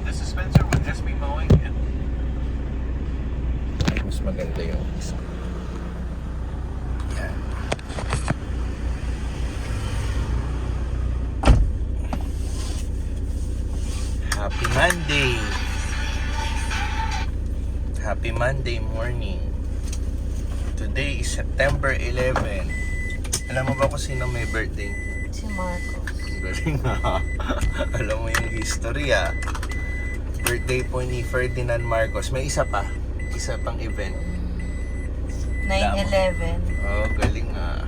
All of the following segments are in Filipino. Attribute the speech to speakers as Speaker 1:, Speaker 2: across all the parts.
Speaker 1: This is Spencer with SB Mowing.
Speaker 2: Mas maganda yung isa. Yan. Happy Monday! Happy Monday morning. Today is September 11. Alam mo ba kung sino may birthday?
Speaker 3: Si Marcos.
Speaker 2: Ang galing ha. Alam mo yung history ha. Birthday po ni Ferdinand Marcos. May isa pa. Isa pang event.
Speaker 3: 9/11.
Speaker 2: Oh, galing ha.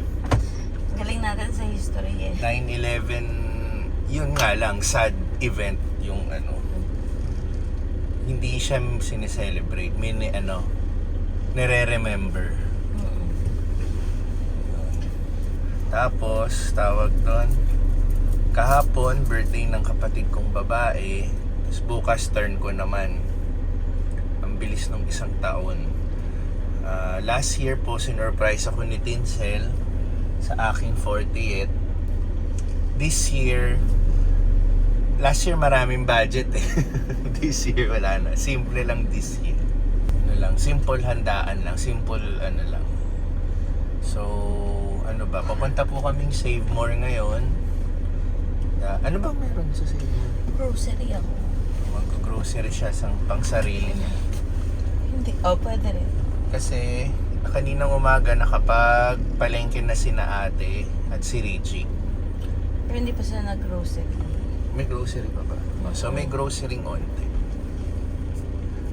Speaker 3: Galing natin sa history eh.
Speaker 2: 9/11, yun nga lang, sad event yung ano. Hindi siya sineselebrate. May nire-remember. Tapos, tawag doon, kahapon, birthday ng kapatid kong babae. Tapos bukas, turn ko naman. Ang bilis ng isang taon. Last year po, sinurprise ako ni Tinsel sa aking 40th. This year, last year maraming budget eh. This year wala na. Simple lang this year. Ano lang, simple handaan lang. Simple ano lang. So, ano ba? Papunta po kaming Save More ngayon. Ano ba meron sa Save More?
Speaker 3: Grocery ako.
Speaker 2: Mag-grocery siya sa pang sarili niya.
Speaker 3: Hindi. Oh, pwede rin.
Speaker 2: Kasi kaninang umaga nakapagpalengke na sina ate at si Richie.
Speaker 3: Pero hindi pa sila nag-grocery.
Speaker 2: May grocery pa ba? So may grocery onte.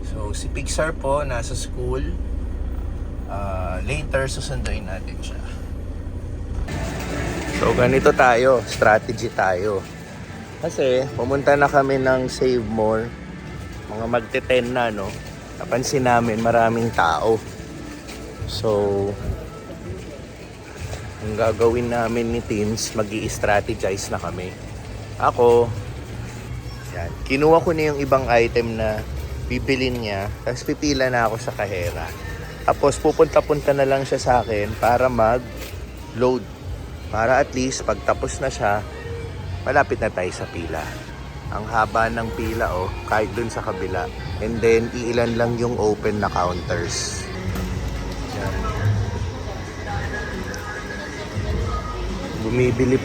Speaker 2: So si Pixar po nasa school. Later susunduin natin siya. So ganito tayo, strategy tayo. Kasi pumunta na kami ng Save More. Mga magte-10 na no. Napansin namin maraming tao. So ang gagawin namin ni Teams, mag-i-strategize na kami. Ako, yan, kinuha ko na yung ibang item na bibilin niya, tapos pipila na ako sa kahera. Tapos pupunta-punta na lang siya sa akin para mag-load. Para at least pag tapos na siya, malapit na tayo sa pila. Ang haba ng pila kahit dun sa kabila. And then iilan lang yung open na counters. Yan. Bumibili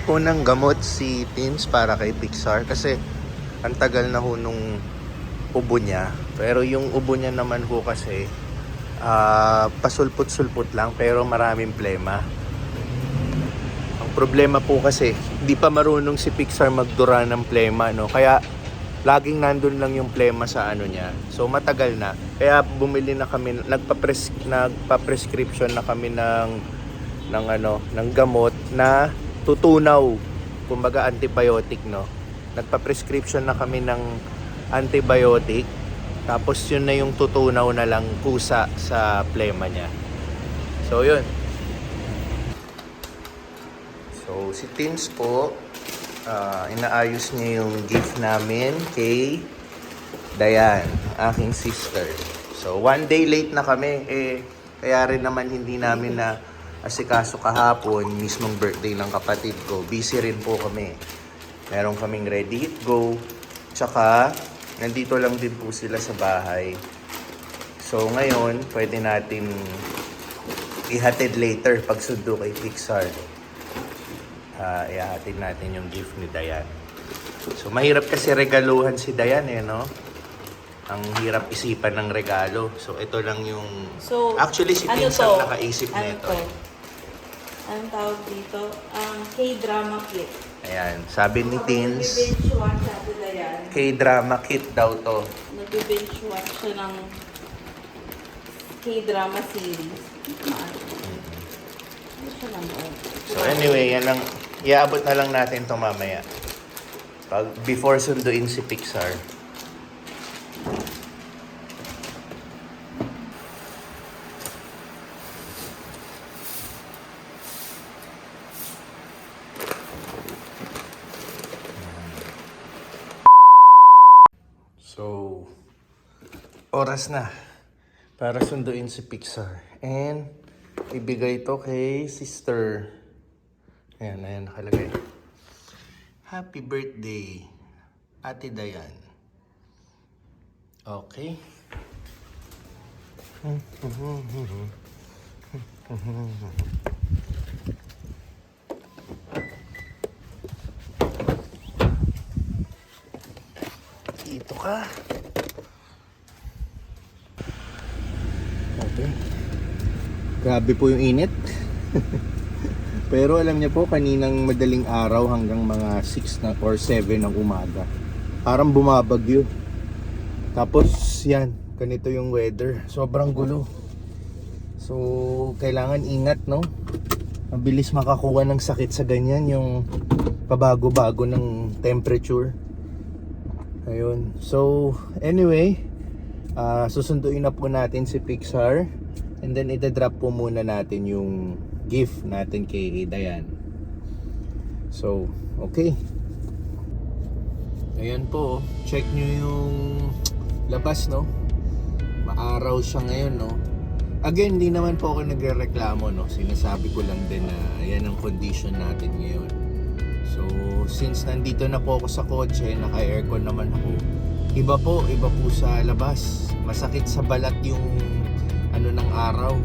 Speaker 2: po ng gamot si Teens para kay Pixar kasi ang tagal na ho nung ubo niya. Pero yung ubo niya naman ho kasi pasulput-sulput lang pero maraming plema. Ang problema po kasi hindi pa marunong si Pixar magdura ng plema, no? Kaya laging nandun lang yung plema sa ano niya. So matagal na. Kaya bumili na kami, nagpa-prescription na kami ng gamot na tutunaw. Kumbaga antibiotic, no. Nagpa-prescription na kami ng antibiotic. Tapos yun na yung tutunaw na lang kusa sa plema niya. So yun. So si Tins po, inaayos niya yung gift namin kay Dayan, aking sister. So, one day late na kami. Kaya rin naman hindi namin na asikaso kahapon, mismong birthday ng kapatid ko. Busy rin po kami. Meron kaming ready to go. Tsaka, nandito lang din po sila sa bahay. So, ngayon, pwede natin ihatid later pag sundo kay Pixar. Ihatid natin yung gift ni Dayan. So, mahirap kasi regaluhan si Dayan no? Ang hirap isipan ng regalo. So, ito lang yung...
Speaker 3: So,
Speaker 2: actually, si Tins ang nakaisip nito.
Speaker 3: Anong tawag dito? K-drama kit.
Speaker 2: Ayan. Sabi ni Tins,
Speaker 3: Nag-binge watch natin na yan.
Speaker 2: K-drama kit daw to.
Speaker 3: Nag-binge watch siya ng K-drama series. Ano siya naman?
Speaker 2: So, anyway, yan lang. Iaabot na lang natin to mamaya. Before sunduin si Pixar. So, oras na para sunduin si Pixar. And, ibigay to kay sister. Ayan, nakalagay. Happy birthday, Ate Dayan. Okay. Dito ka. Okay. Grabe po yung init. Pero alam niyo po, kaninang madaling araw hanggang mga 6 na or 7 ng umaga, parang bumabagyo. Tapos yan, ganito yung weather. Sobrang gulo. So, kailangan ingat, no? Mabilis makakuha ng sakit sa ganyan, yung pabago-bago ng temperature. Ayun. So, anyway, susunduin na po natin si Pixar. And then, ida-drop po muna natin yung gift natin kay Dayan. So, okay. Ayan po, check nyo yung labas, no? Maaraw siya ngayon, no? Again, hindi naman po ako nagrereklamo, no? Sinasabi ko lang din na ayan ang condition natin ngayon. So, since nandito na po ako sa kotse, naka-aircon naman ako, iba po sa labas. Masakit sa balat yung ano ng araw.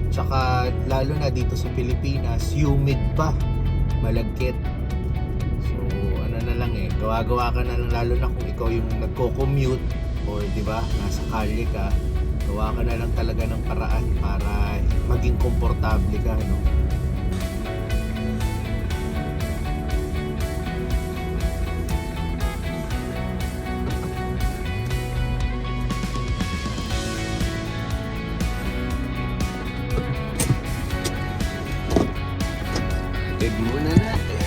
Speaker 2: Tsaka lalo na dito sa Pilipinas, humid pa, malagkit. So ano na lang gawa-gawa ka na lang, lalo na kung ikaw yung nagko-commute or di ba, nasa kalye ka, gawa ka na lang talaga ng paraan para maging komportable ka, no? Muna natin.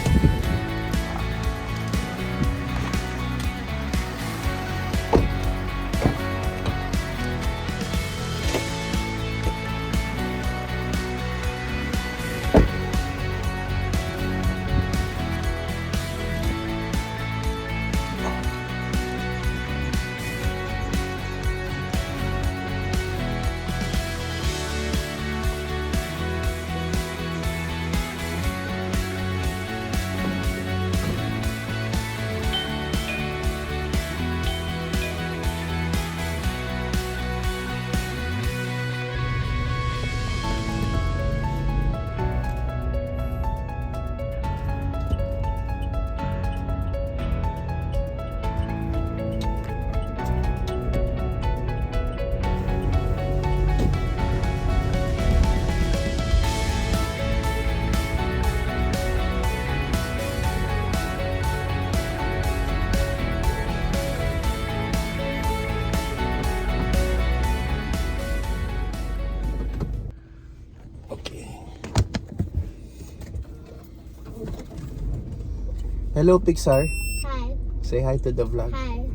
Speaker 2: Hello, Pixar.
Speaker 4: Hi.
Speaker 2: Say hi to the vlog.
Speaker 4: Hi.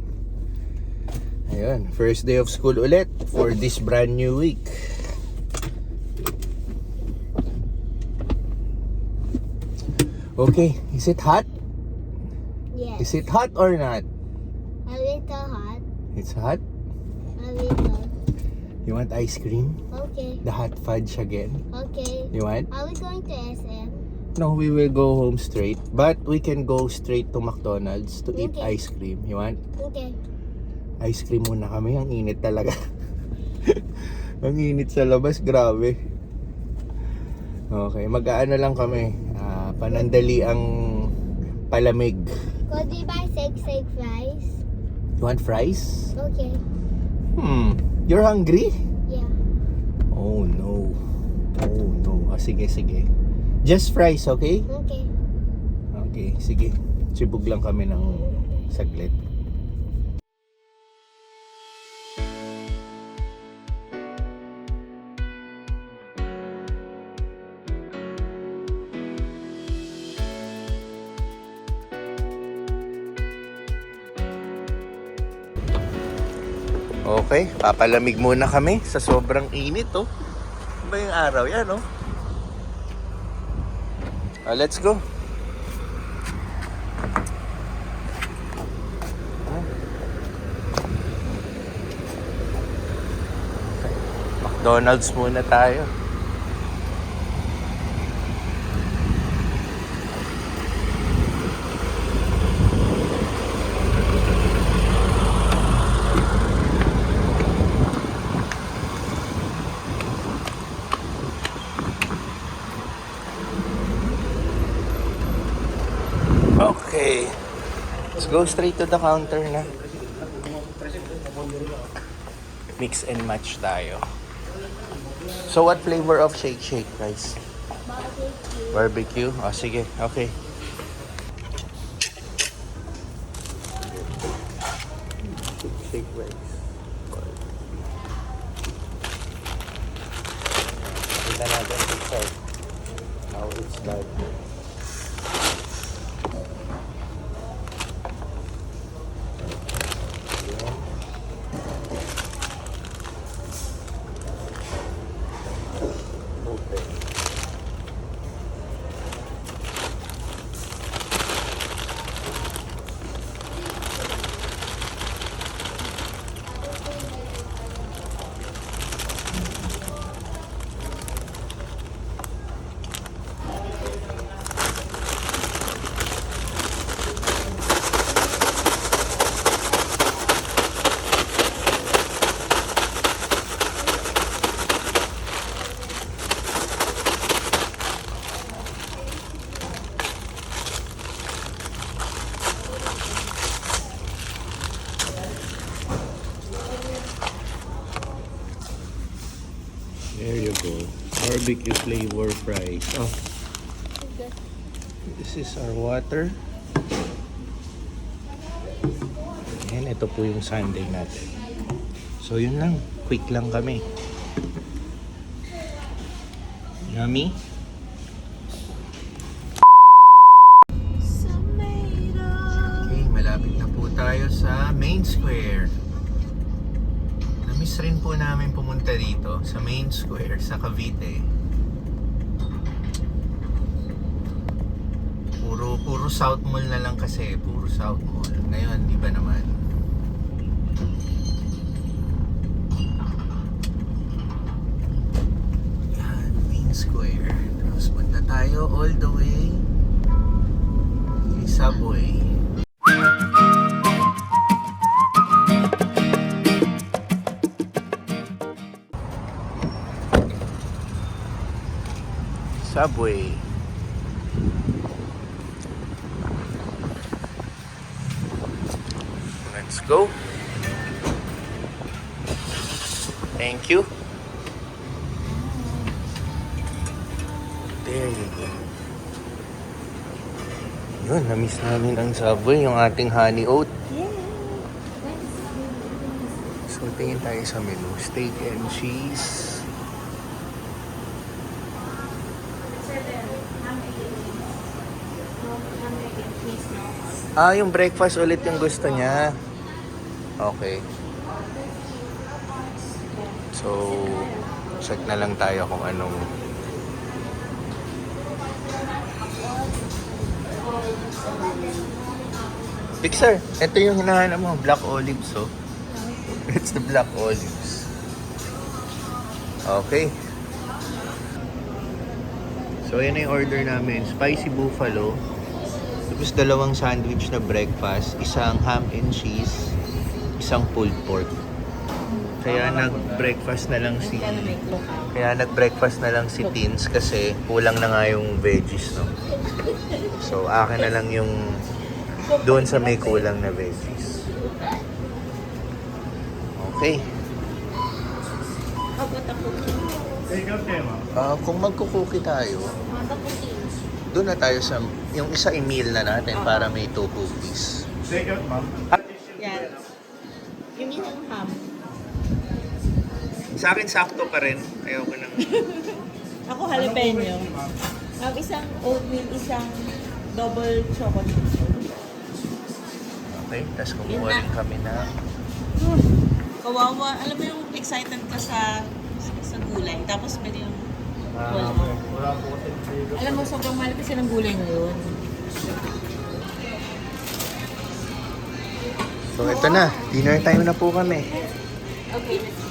Speaker 2: Ayun, first day of school ulit for this brand new week. Okay, is it hot?
Speaker 4: Yes.
Speaker 2: Is it hot or not?
Speaker 4: A little hot.
Speaker 2: It's hot?
Speaker 4: A little.
Speaker 2: You want ice cream?
Speaker 4: Okay.
Speaker 2: The hot fudge again?
Speaker 4: Okay.
Speaker 2: You want?
Speaker 4: Are we going to SM?
Speaker 2: No, we will go home straight. But we can go straight to McDonald's to eat
Speaker 4: Okay.
Speaker 2: ice cream. You want?
Speaker 4: Okay.
Speaker 2: Ice cream muna kami. Ang init talaga. Ang init sa labas. Grabe. Okay, mag-aano lang kami. Panandali ang palamig.
Speaker 4: Could we buy six fries?
Speaker 2: You want fries?
Speaker 4: Okay.
Speaker 2: You're hungry?
Speaker 4: Yeah.
Speaker 2: Oh no. Oh no. Sige, sige. Just fries, okay?
Speaker 4: Okay.
Speaker 2: Okay, sige. Sibog lang kami ng saglit. Okay, papalamig muna kami sa sobrang init, oh. Ano ba yung araw yan, oh? Let's go. McDonald's muna tayo. Okay. Let's go straight to the counter na. Mix and match tayo. So what flavor of shake guys? Barbecue? Oh, sige. Okay. Shake rice. Kita natin picture. How it's done. There you go. Barbecue flavor fries. Oh. This is our water. And ito po yung sundae natin. So yun lang. Quick lang kami. Yummy? Okay, malapit na po tayo sa Main Square. Namiss rin po namin pumunta dito sa Main Square sa Cavite. Puro South Mall na lang kasi, puro South Mall. Ngayon, iba naman. Yan, Main Square. Tapos punta tayo all the way sa Subway. Subway. Let's go. Thank you. There you go. Yun, na-miss namin ang Subway, yung ating honey oat. So, tingin tayo sa menu. Steak and cheese. Yung breakfast ulit yung gusto niya. Okay. So, check na lang tayo kung anong... Pixar, ito yung hinahanap mo. Black olives, oh. It's the black olives. Okay. So, yan na yung order namin. Spicy buffalo. Tapos dalawang sandwich na breakfast, isang ham and cheese, isang pulled pork. Kaya nag-breakfast na lang si Teens kasi kulang na nga yung veggies, no. So akin na lang yung doon sa may kulang na veggies. Okay. Kung magkukuki tayo, doon na tayo sa, yung isa i-meal na natin para may 2 cookies.
Speaker 1: Take out, ma'am.
Speaker 3: Yan. Yung isang ham.
Speaker 2: Sa akin, sakto pa rin. Ayoko nang...
Speaker 3: Ako jalapeno. Isang oatmeal, isang double chocolate.
Speaker 2: Okay, tapos kumuha rin kami na...
Speaker 3: Kawawa. Alam mo yung excited ka sa gulay. Tapos pwede yung...
Speaker 1: Wala po kasi.
Speaker 3: Alam mo, sobrang mahal kasi ng gulay ngayon.
Speaker 2: So, ito na. Dinner time na po kami.
Speaker 3: Okay, let's